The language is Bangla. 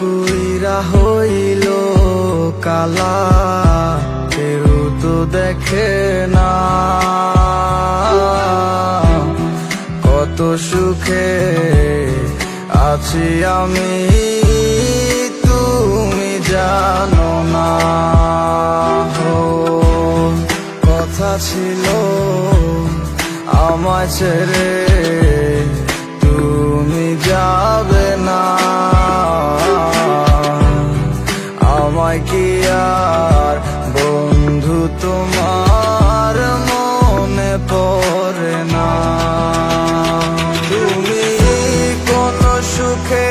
কুইরা হইল কালা, কেউ তো দেখে না কত সুখে আছি আমি, তুমি জানো না। কথা ছিল আমায় ছেড়ে তুমি যাবে না, আমায় কি আর বন্ধু তোমার মনে পড়ে না? তুমি কোন সুখে